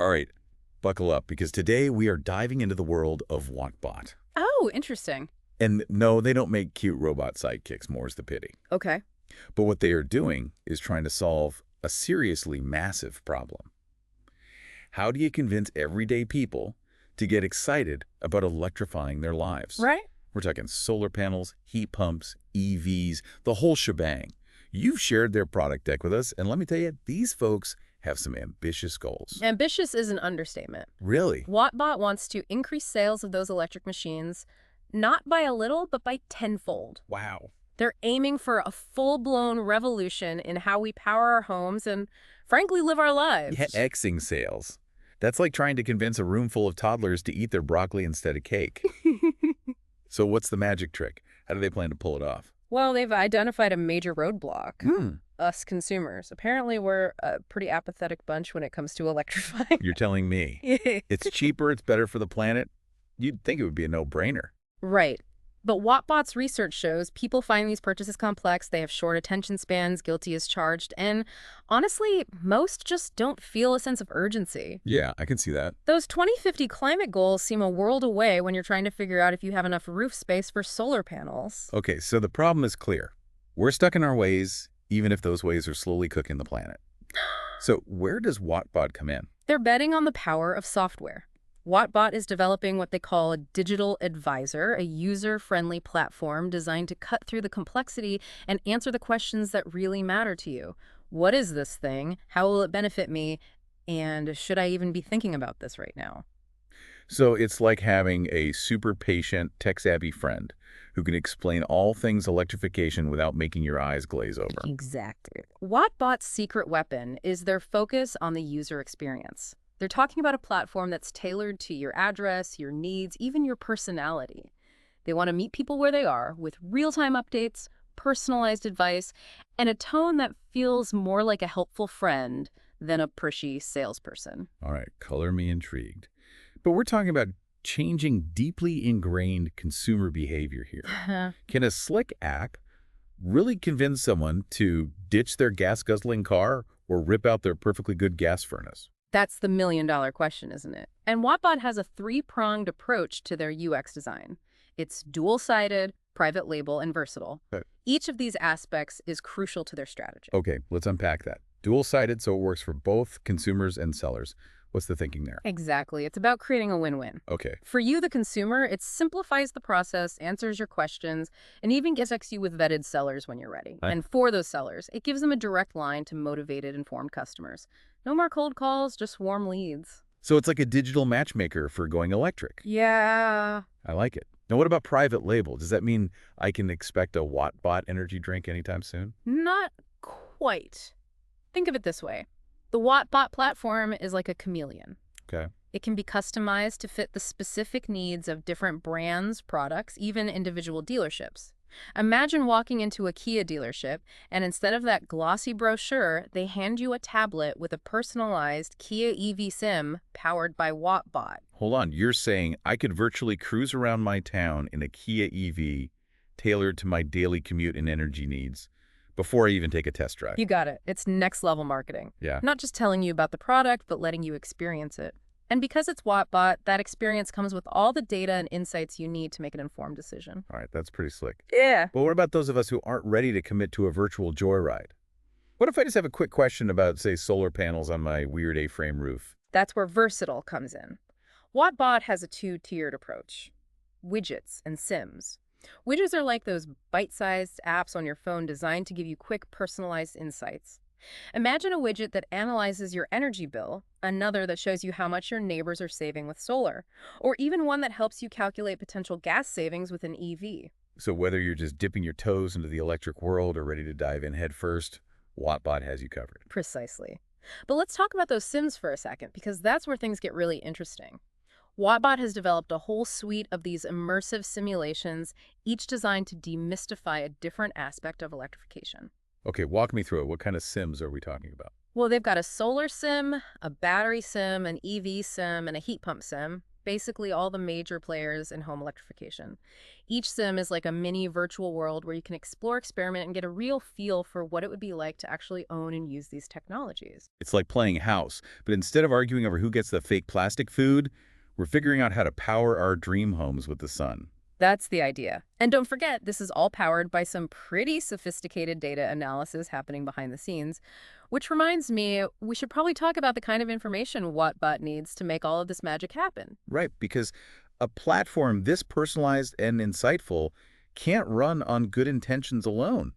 All right, buckle up because today we are diving into the world of wattbot. Oh, interesting. And no, they don't make cute robot sidekicks, more's the pity. Okay. But what they are doing is trying to solve a seriously massive problem. How do you convince everyday people to get excited about electrifying their lives? Right? We're talking solar panels, heat pumps, EVs, the whole shebang. You've shared their product deck with us, and let me tell you, these folks have some ambitious goals. Ambitious is an understatement. Really? Wattbot wants to increase sales of those electric machines, not by a little, but by tenfold. Wow. They're aiming for a full-blown revolution in how we power our homes and, frankly, live our lives. Yeah, Xing sales. That's like trying to convince a room full of toddlers to eat their broccoli instead of cake. So what's the magic trick? How do they plan to pull it off? Well, they've identified a major roadblock. Hmm. Us consumers. Apparently, we're a pretty apathetic bunch when it comes to electrifying. You're telling me. It's cheaper, it's better for the planet. You'd think it would be a no-brainer. Right. But Wattbot's research shows people find these purchases complex, they have short attention spans, guilty as charged, and honestly, most just don't feel a sense of urgency. Yeah, I can see that. Those 2050 climate goals seem a world away when you're trying to figure out if you have enough roof space for solar panels. Okay, so the problem is clear. We're stuck in our ways, even if those ways are slowly cooking the planet. So where does Wattbot come in? They're betting on the power of software. Wattbot is developing what they call a digital advisor, a user-friendly platform designed to cut through the complexity and answer the questions that really matter to you. What is this thing? How will it benefit me? And should I even be thinking about this right now? So it's like having a super patient, tech-savvy friend who can explain all things electrification without making your eyes glaze over. Exactly. Wattbot's secret weapon is their focus on the user experience. They're talking about a platform that's tailored to your address, your needs, even your personality. They want to meet people where they are with real-time updates, personalized advice, and a tone that feels more like a helpful friend than a pushy salesperson. All right, color me intrigued. But we're talking about changing deeply ingrained consumer behavior here. Can a slick app really convince someone to ditch their gas-guzzling car or rip out their perfectly good gas furnace? That's the million-dollar question, isn't it? And Wattbot has a three-pronged approach to their UX design. It's dual-sided, private label, and versatile. Okay. Each of these aspects is crucial to their strategy. Okay, let's unpack that. Dual-sided, so it works for both consumers and sellers. What's the thinking there? Exactly. It's about creating a win-win. Okay. For you, the consumer, it simplifies the process, answers your questions, and even connects you with vetted sellers when you're ready. Huh? And for those sellers, it gives them a direct line to motivated, informed customers. No more cold calls, just warm leads. So it's like a digital matchmaker for going electric. Yeah. I like it. Now, what about private label? Does that mean I can expect a Wattbot energy drink anytime soon? Not quite. Think of it this way. The Wattbot platform is like a chameleon. Okay. It can be customized to fit the specific needs of different brands, products, even individual dealerships. Imagine walking into a Kia dealership, and instead of that glossy brochure, they hand you a tablet with a personalized Kia EV SIM powered by Wattbot. Hold on. You're saying I could virtually cruise around my town in a Kia EV tailored to my daily commute and energy needs before I even take a test drive? You got it. It's next-level marketing. Yeah. Not just telling you about the product, but letting you experience it. And because it's Wattbot, that experience comes with all the data and insights you need to make an informed decision. All right, that's pretty slick. Yeah. But what about those of us who aren't ready to commit to a virtual joyride? What if I just have a quick question about, say, solar panels on my weird A-frame roof? That's where versatile comes in. Wattbot has a two-tiered approach: widgets and sims. Widgets are like those bite-sized apps on your phone designed to give you quick, personalized insights. Imagine a widget that analyzes your energy bill, another that shows you how much your neighbors are saving with solar, or even one that helps you calculate potential gas savings with an EV. So whether you're just dipping your toes into the electric world or ready to dive in head first, Wattbot has you covered. Precisely. But let's talk about those sims for a second, because that's where things get really interesting. Wattbot has developed a whole suite of these immersive simulations, each designed to demystify a different aspect of electrification. Okay, walk me through it. What kind of sims are we talking about? Well, they've got a solar sim, a battery sim, an EV sim, and a heat pump sim. basically all the major players in home electrification. Each sim is like a mini virtual world where you can explore, experiment, and get a real feel for what it would be like to actually own and use these technologies. It's like playing house, but instead of arguing over who gets the fake plastic food, we're figuring out how to power our dream homes with the sun. That's the idea. And don't forget, this is all powered by some pretty sophisticated data analysis happening behind the scenes, which reminds me, we should probably talk about the kind of information wattbot needs to make all of this magic happen. Right, because a platform this personalized and insightful can't run on good intentions alone.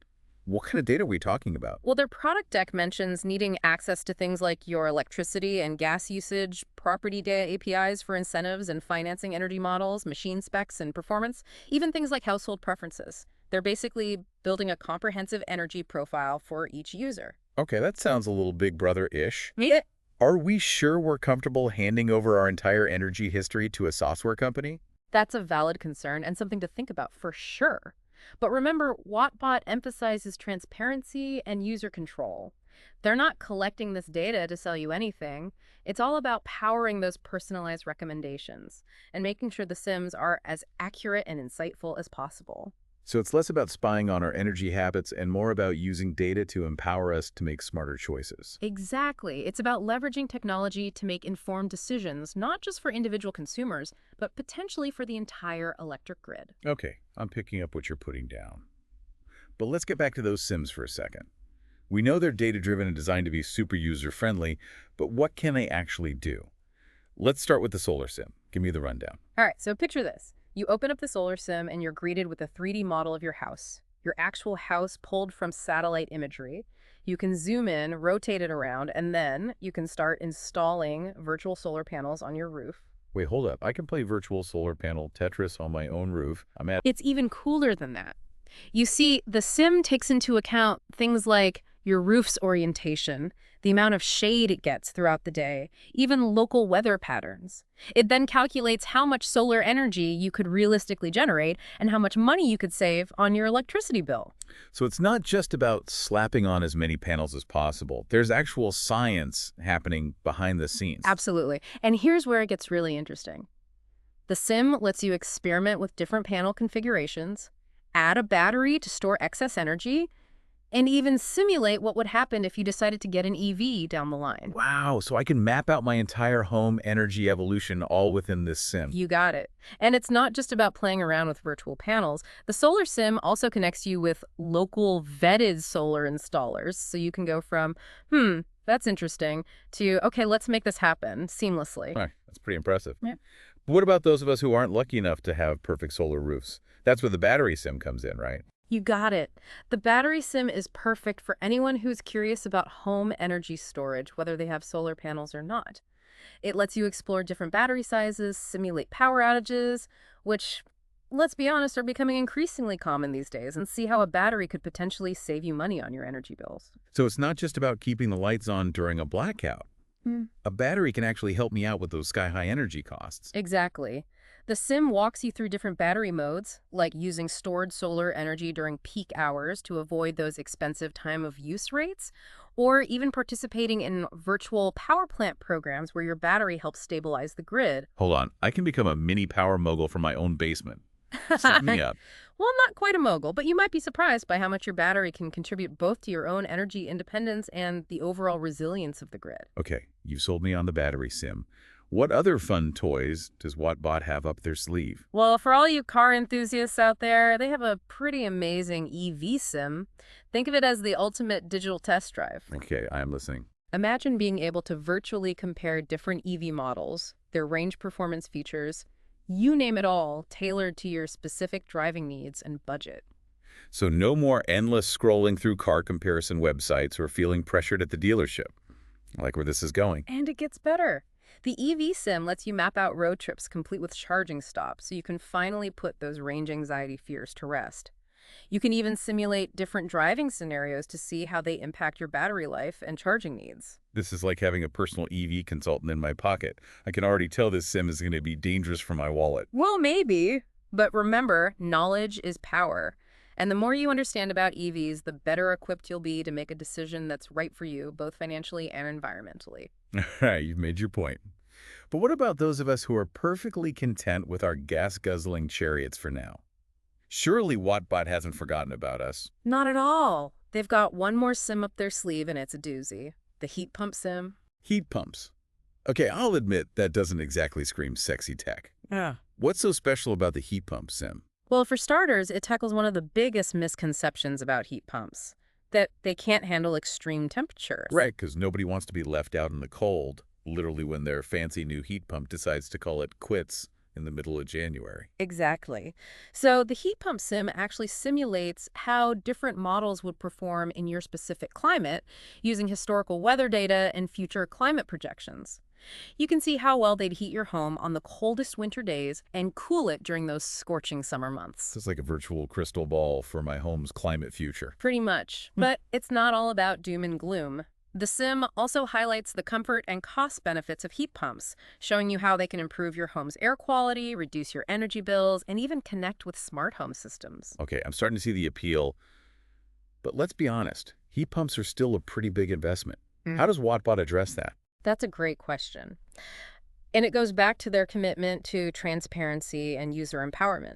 What kind of data are we talking about? Well, their product deck mentions needing access to things like your electricity and gas usage, property data APIs for incentives and financing energy models, machine specs and performance, even things like household preferences. They're basically building a comprehensive energy profile for each user. Okay, that sounds a little Big Brother-ish. Yeah. Are we sure we're comfortable handing over our entire energy history to a software company? That's a valid concern and something to think about for sure. But remember, wattbot emphasizes transparency and user control. They're not collecting this data to sell you anything. It's all about powering those personalized recommendations and making sure the Sims are as accurate and insightful as possible. So it's less about spying on our energy habits and more about using data to empower us to make smarter choices. Exactly. It's about leveraging technology to make informed decisions, not just for individual consumers, but potentially for the entire electric grid. Okay, I'm picking up what you're putting down. But let's get back to those Sims for a second. We know they're data-driven and designed to be super user-friendly, but what can they actually do? Let's start with the solar sim. Give me the rundown. All right, so picture this. You open up the solar sim and you're greeted with a 3D model of your house. Your actual house pulled from satellite imagery. You can zoom in, rotate it around, and then you can start installing virtual solar panels on your roof. Wait, hold up. I can play virtual solar panel Tetris on my own roof. It's even cooler than that. You see, the sim takes into account things like your roof's orientation, the amount of shade it gets throughout the day, even local weather patterns. It then calculates how much solar energy you could realistically generate and how much money you could save on your electricity bill. So it's not just about slapping on as many panels as possible. There's actual science happening behind the scenes. Absolutely. And here's where it gets really interesting. The sim lets you experiment with different panel configurations, add a battery to store excess energy, and even simulate what would happen if you decided to get an EV down the line. Wow, so I can map out my entire home energy evolution all within this sim. You got it. And it's not just about playing around with virtual panels. The solar sim also connects you with local vetted solar installers. So you can go from, that's interesting, to, okay, let's make this happen seamlessly. Right, that's pretty impressive. Yeah. But what about those of us who aren't lucky enough to have perfect solar roofs? That's where the battery sim comes in, right? You got it. The battery sim is perfect for anyone who's curious about home energy storage, whether they have solar panels or not. It lets you explore different battery sizes, simulate power outages, which, let's be honest, are becoming increasingly common these days, and see how a battery could potentially save you money on your energy bills. So it's not just about keeping the lights on during a blackout. A battery can actually help me out with those sky-high energy costs. Exactly. The sim walks you through different battery modes, like using stored solar energy during peak hours to avoid those expensive time-of-use rates, or even participating in virtual power plant programs where your battery helps stabilize the grid. Hold on, I can become a mini power mogul from my own basement. Sign me up. Well, not quite a mogul, but you might be surprised by how much your battery can contribute both to your own energy independence and the overall resilience of the grid. Okay, you sold me on the battery sim. What other fun toys does wattbot have up their sleeve? Well, for all you car enthusiasts out there, they have a pretty amazing EV sim. Think of it as the ultimate digital test drive. Okay, I am listening. Imagine being able to virtually compare different EV models, their range performance features, you name it all, tailored to your specific driving needs and budget. So no more endless scrolling through car comparison websites or feeling pressured at the dealership. I like where this is going. And it gets better. The EV sim lets you map out road trips complete with charging stops, so you can finally put those range anxiety fears to rest. You can even simulate different driving scenarios to see how they impact your battery life and charging needs. This is like having a personal EV consultant in my pocket. I can already tell this sim is going to be dangerous for my wallet. Well, maybe. But remember, knowledge is power. And the more you understand about EVs, the better equipped you'll be to make a decision that's right for you, both financially and environmentally. All right, you've made your point. But what about those of us who are perfectly content with our gas-guzzling chariots for now? Surely Wattbot hasn't forgotten about us. Not at all. They've got one more sim up their sleeve, and it's a doozy. The heat pump sim. Heat pumps. Okay, I'll admit that doesn't exactly scream sexy tech. Yeah. What's so special about the heat pump sim? Well, for starters, it tackles one of the biggest misconceptions about heat pumps, that they can't handle extreme temperatures. Right, because nobody wants to be left out in the cold, literally when their fancy new heat pump decides to call it quits in the middle of January. Exactly. So the heat pump sim actually simulates how different models would perform in your specific climate using historical weather data and future climate projections. You can see how well they'd heat your home on the coldest winter days and cool it during those scorching summer months. It's like a virtual crystal ball for my home's climate future. Pretty much. But it's not all about doom and gloom. The sim also highlights the comfort and cost benefits of heat pumps, showing you how they can improve your home's air quality, reduce your energy bills, and even connect with smart home systems. Okay, I'm starting to see the appeal, but let's be honest, heat pumps are still a pretty big investment. How does Wattbot address that? That's a great question. And it goes back to their commitment to transparency and user empowerment.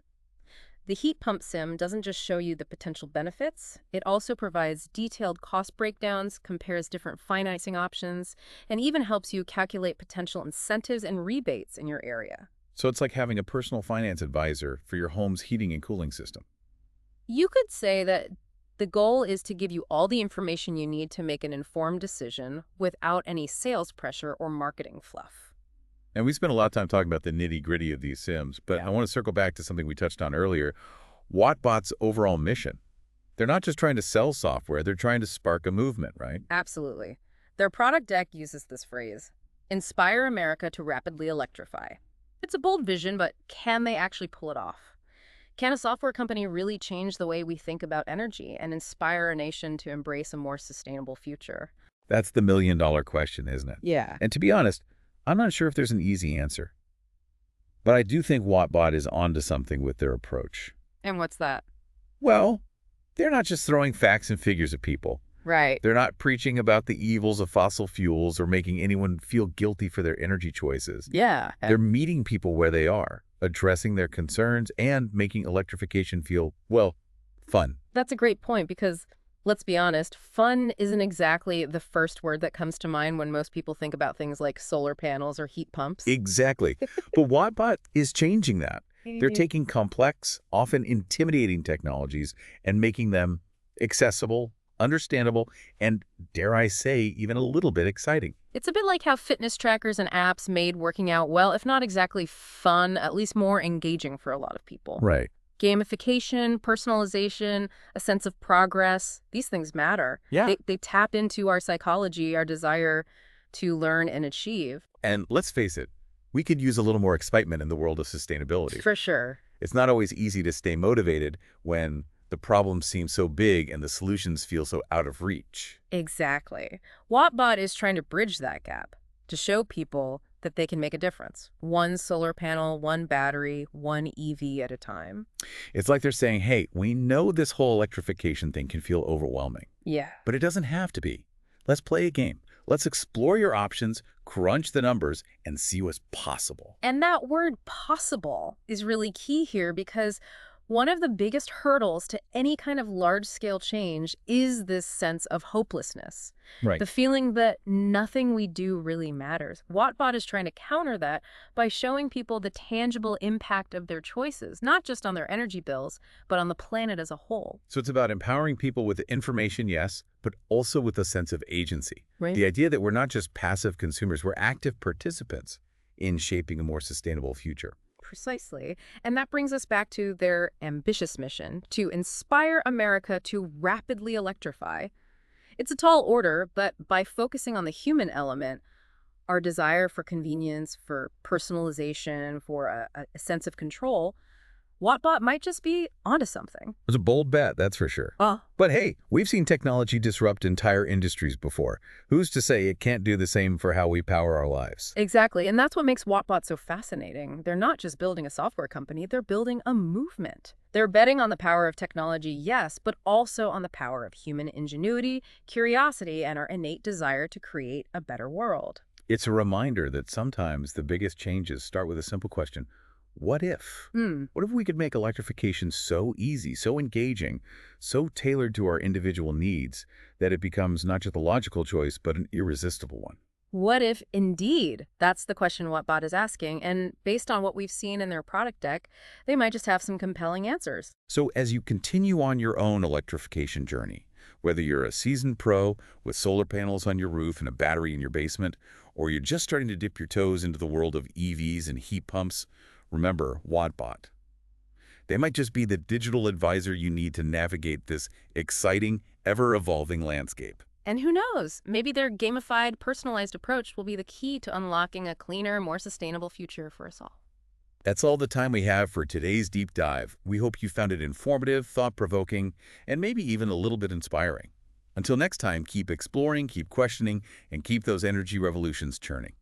The heat pump sim doesn't just show you the potential benefits, it also provides detailed cost breakdowns, compares different financing options, and even helps you calculate potential incentives and rebates in your area. So it's like having a personal finance advisor for your home's heating and cooling system. You could say that the goal is to give you all the information you need to make an informed decision without any sales pressure or marketing fluff. And we spent a lot of time talking about the nitty-gritty of these sims, but I want to circle back to something we touched on earlier, Wattbot's overall mission. They're not just trying to sell software, they're trying to spark a movement, right? Absolutely. Their product deck uses this phrase, inspire America to rapidly electrify. It's a bold vision, but can they actually pull it off? Can a software company really change the way we think about energy and inspire a nation to embrace a more sustainable future? That's the million-dollar question, isn't it? Yeah. And to be honest, I'm not sure if there's an easy answer. But I do think Wattbot is onto something with their approach. And what's that? Well, they're not just throwing facts and figures at people. Right. They're not preaching about the evils of fossil fuels or making anyone feel guilty for their energy choices. Yeah. They're meeting people where they are, addressing their concerns, and making electrification feel, well, fun. That's a great point because, let's be honest, fun isn't exactly the first word that comes to mind when most people think about things like solar panels or heat pumps. Exactly. But Wattbot is changing that. They're taking complex, often intimidating technologies and making them accessible, understandable, and, dare I say, even a little bit exciting. It's a bit like how fitness trackers and apps made working out, well, if not exactly fun, at least more engaging for a lot of people. Right. Gamification, personalization, a sense of progress, these things matter. Yeah. They tap into our psychology, our desire to learn and achieve. And let's face it, we could use a little more excitement in the world of sustainability. For sure. It's not always easy to stay motivated when the problems seem so big and the solutions feel so out of reach. Exactly. Wattbot is trying to bridge that gap, to show people that they can make a difference. One solar panel, one battery, one EV at a time. It's like they're saying, hey, we know this whole electrification thing can feel overwhelming, Yeah. but it doesn't have to be. Let's play a game. Let's explore your options, crunch the numbers, and see what's possible. And that word possible is really key here because one of the biggest hurdles to any kind of large-scale change is this sense of hopelessness. Right. The feeling that nothing we do really matters. Wattbot is trying to counter that by showing people the tangible impact of their choices, not just on their energy bills, but on the planet as a whole. So it's about empowering people with the information, yes, but also with a sense of agency. Right. The idea that we're not just passive consumers, we're active participants in shaping a more sustainable future. Precisely. And that brings us back to their ambitious mission to inspire America to rapidly electrify. It's a tall order, but by focusing on the human element, our desire for convenience, for personalization, for a sense of control, Wattbot might just be onto something. It's a bold bet, that's for sure. But hey, we've seen technology disrupt entire industries before. Who's to say it can't do the same for how we power our lives? Exactly. And that's what makes Wattbot so fascinating. They're not just building a software company, they're building a movement. They're betting on the power of technology, yes, but also on the power of human ingenuity, curiosity, and our innate desire to create a better world. It's a reminder that sometimes the biggest changes start with a simple question. What if? Hmm. What if we could make electrification so easy, so engaging, so tailored to our individual needs that it becomes not just a logical choice, but an irresistible one? What if indeed that's the question Wattbot is asking, and based on what we've seen in their product deck, they might just have some compelling answers. So as you continue on your own electrification journey, whether you're a seasoned pro with solar panels on your roof and a battery in your basement, or you're just starting to dip your toes into the world of EVs and heat pumps, remember Wattbot. They might just be the digital advisor you need to navigate this exciting, ever-evolving landscape. And who knows, maybe their gamified, personalized approach will be the key to unlocking a cleaner, more sustainable future for us all. That's all the time we have for today's deep dive. We hope you found it informative, thought-provoking, and maybe even a little bit inspiring. Until next time, keep exploring, keep questioning, and keep those energy revolutions churning.